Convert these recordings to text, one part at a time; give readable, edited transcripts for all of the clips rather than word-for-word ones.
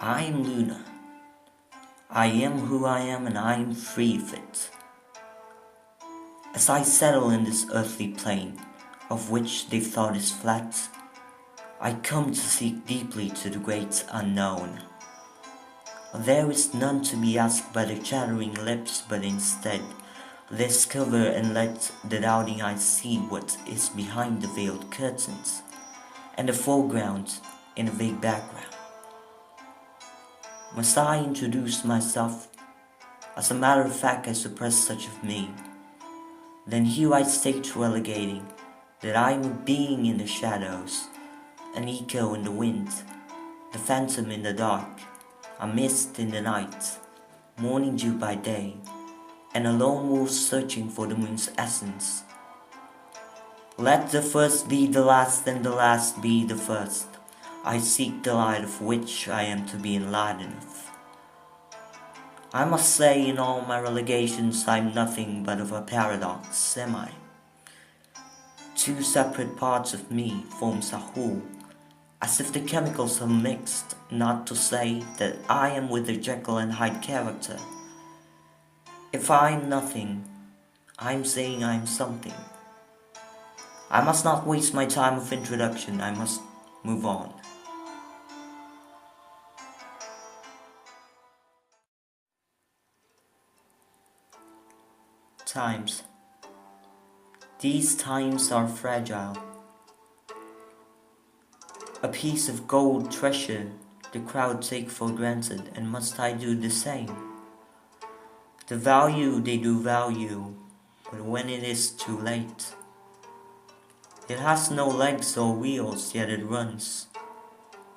I am Luna. I am who I am and I am free of it. As I settle in this earthly plane, of which they thought is flat, I come to seek deeply to the great unknown. There is none to be asked by the chattering lips, but instead discover and let the doubting eyes see what is behind the veiled curtains, and the foreground in the vague background. Must I introduce myself? As a matter of fact, I suppress such of me. Then here I state relegating that I am a being in the shadows, an echo in the wind, the phantom in the dark, a mist in the night, morning dew by day, and a lone wolf searching for the moon's essence. Let the first be the last and the last be the first. I seek the light of which I am to be enlightened of. I must say in all my relegations I'm nothing but of a paradox, am I? Two separate parts of me forms a whole, as if the chemicals are mixed, not to say that I am with the Jekyll and Hyde character. If I am nothing, I am saying I am something. I must not waste my time of introduction, I must move on. Times. These times are fragile. A piece of gold treasure the crowd take for granted, and must I do the same? The value they do value, but when it is too late. It has no legs or wheels, yet it runs.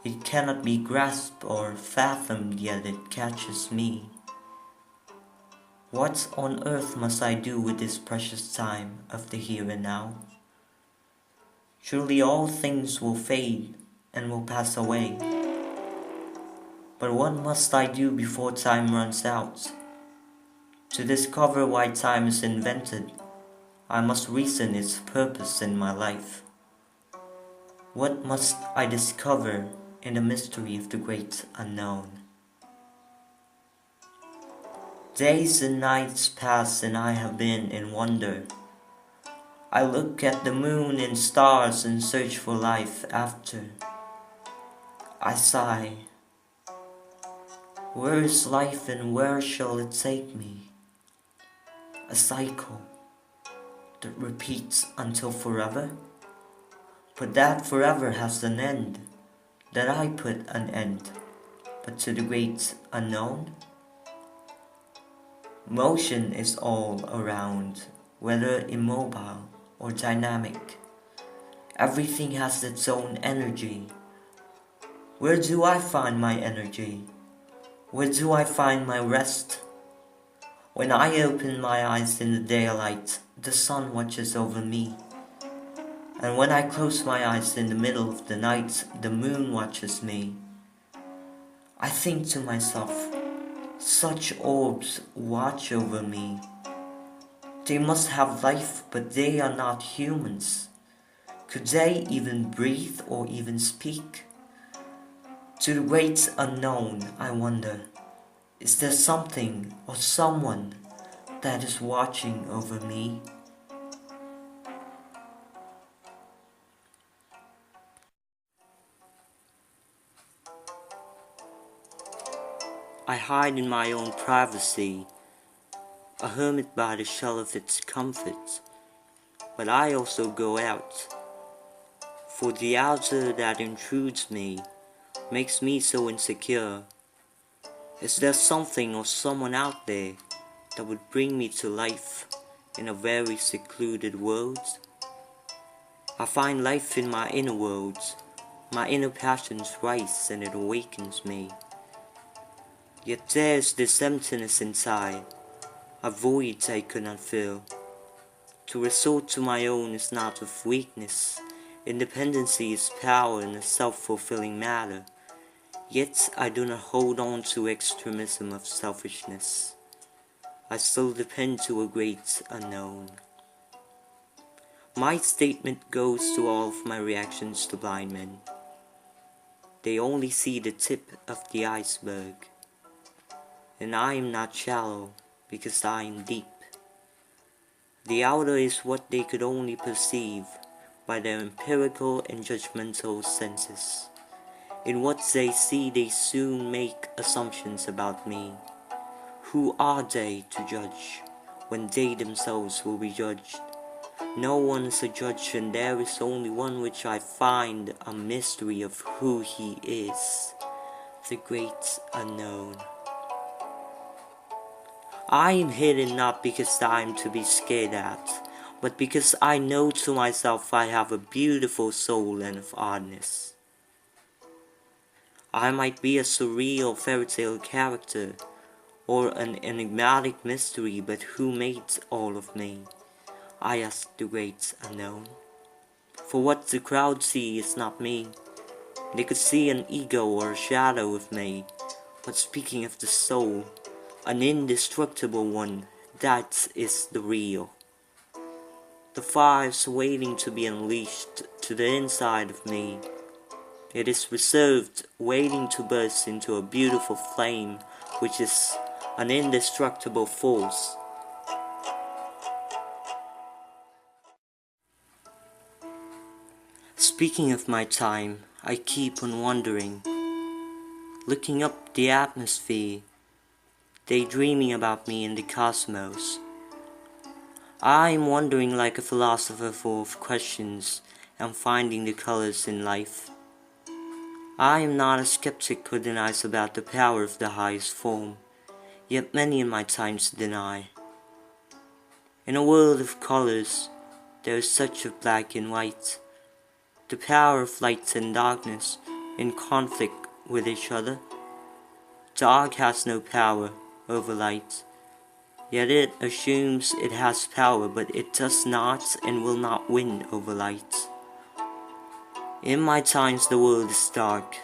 It cannot be grasped or fathomed, yet it catches me. What on earth must I do with this precious time of the here and now? Surely all things will fade and will pass away. But what must I do before time runs out? To discover why time is invented, I must reason its purpose in my life. What must I discover in the mystery of the great unknown? Days and nights pass and I have been in wonder. I look at the moon and stars and search for life after. I sigh. Where is life and where shall it take me? A cycle that repeats until forever? But that forever has an end, that I put an end, but to the great unknown? Motion is all around, whether immobile or dynamic. Everything has its own energy. Where do I find my energy? Where do I find my rest? When I open my eyes in the daylight, the sun watches over me. And when I close my eyes in the middle of the night, the moon watches me. I think to myself, such orbs watch over me. They must have life, but they are not humans. Could they even breathe or even speak? To the great unknown, I wonder, is there something or someone that is watching over me? I hide in my own privacy, a hermit by the shell of its comfort, but I also go out, for the outer that intrudes me makes me so insecure. Is there something or someone out there that would bring me to life in a very secluded world? I find life in my inner worlds, my inner passions rise and it awakens me. Yet there's this emptiness inside, a void I could not fill. To resort to my own is not of weakness, independency is power in a self-fulfilling matter. Yet I do not hold on to extremism of selfishness. I still depend to a great unknown. My statement goes to all of my reactions to blind men. they only see the tip of the iceberg. And I am not shallow, because I am deep. The outer is what they could only perceive by their empirical and judgmental senses. In what they see they soon make assumptions about me. Who are they to judge, when they themselves will be judged? No one is a judge, and there is only one which I find a mystery of who he is, the great unknown. I am hidden not because I am to be scared at, but because I know to myself I have a beautiful soul and of oddness. I might be a surreal fairy tale character, or an enigmatic mystery, but who made all of me? I ask the great unknown. For what the crowd see is not me. They could see an ego or a shadow of me, but speaking of the soul, an indestructible one, that is the real. The fire is waiting to be unleashed to the inside of me. It is reserved, waiting to burst into a beautiful flame, which is an indestructible force. Speaking of my time, I keep on wondering, looking up the atmosphere, daydreaming about me in the cosmos. I am wondering like a philosopher full of questions and finding the colors in life. I am not a skeptic who denies about the power of the highest form, yet many in my times deny. In a world of colors, there is such a black and white, the power of light and darkness in conflict with each other. Dark has no power over light, yet it assumes it has power, but it does not and will not win over light. In my times the world is dark.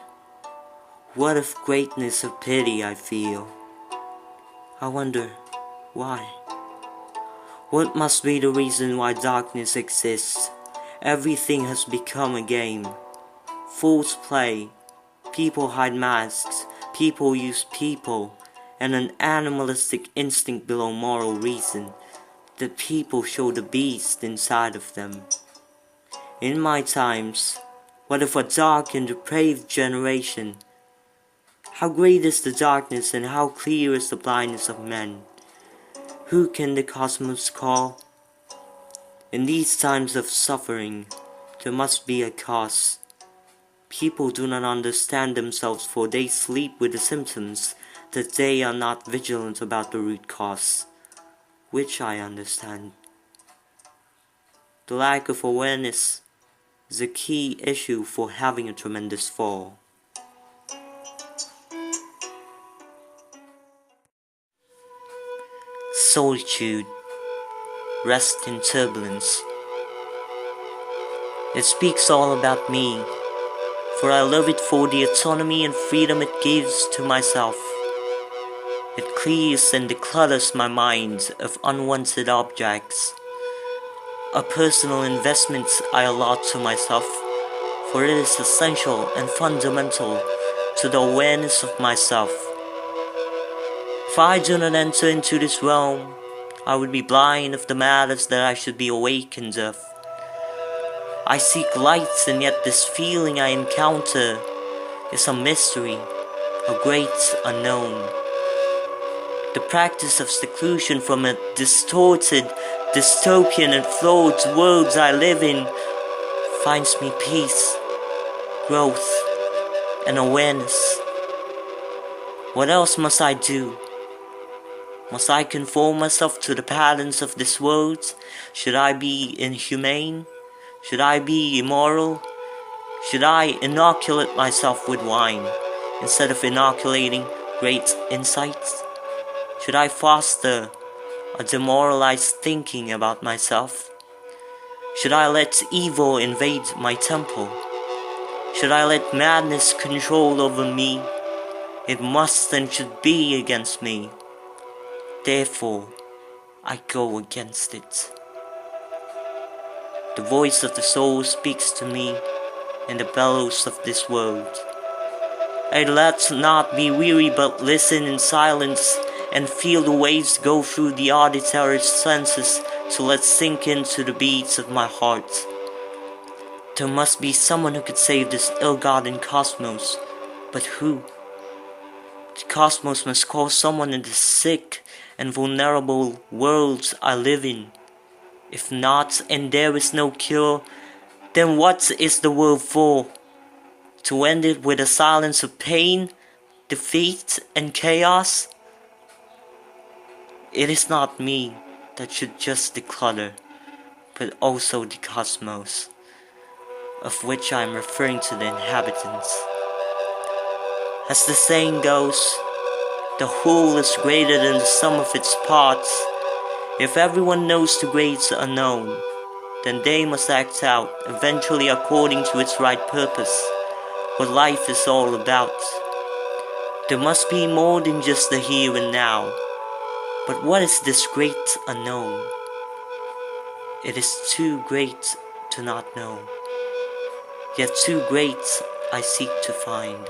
What of greatness of pity I feel. I wonder, why? What must be the reason why darkness exists? Everything has become a game. Fools play. People hide masks. People use people. And an animalistic instinct below moral reason. That people show the beast inside of them. In my times, what of a dark and depraved generation? How great is the darkness and how clear is the blindness of men? Who can the cosmos call? In these times of suffering, there must be a cause. People do not understand themselves, for they sleep with the symptoms, that they are not vigilant about the root cause, which I understand. The lack of awareness is a key issue for having a tremendous fall. Solitude, rest in turbulence. It speaks all about me, for I love it for the autonomy and freedom it gives to myself. It clears and declutters my mind of unwanted objects. A personal investment I allot to myself, for it is essential and fundamental to the awareness of myself. If I do not enter into this realm, I would be blind of the matters that I should be awakened of. I seek light, and yet this feeling I encounter is a mystery, a great unknown. The practice of seclusion from a distorted, dystopian and flawed world I live in finds me peace, growth, and awareness. What else must I do? Must I conform myself to the patterns of this world? Should I be inhumane? Should I be immoral? Should I inoculate myself with wine instead of inoculating great insights? Should I foster a demoralized thinking about myself? Should I let evil invade my temple? Should I let madness control over me? It must and should be against me. Therefore, I go against it. The voice of the soul speaks to me in the bellows of this world. Let's not be weary but listen in silence and feel the waves go through the auditory senses to let sink into the beats of my heart. There must be someone who could save this ill-gotten cosmos, but who? The cosmos must call someone in the sick and vulnerable worlds I live in. If not, and there is no cure, then what is the world for? To end it with a silence of pain, defeat, and chaos? It is not me that should just declutter, but also the cosmos, of which I am referring to the inhabitants. As the saying goes, the whole is greater than the sum of its parts. If everyone knows the great unknown, then they must act out, eventually according to its right purpose, what life is all about. There must be more than just the here and now. But what is this great unknown? It is too great to not know, yet too great I seek to find.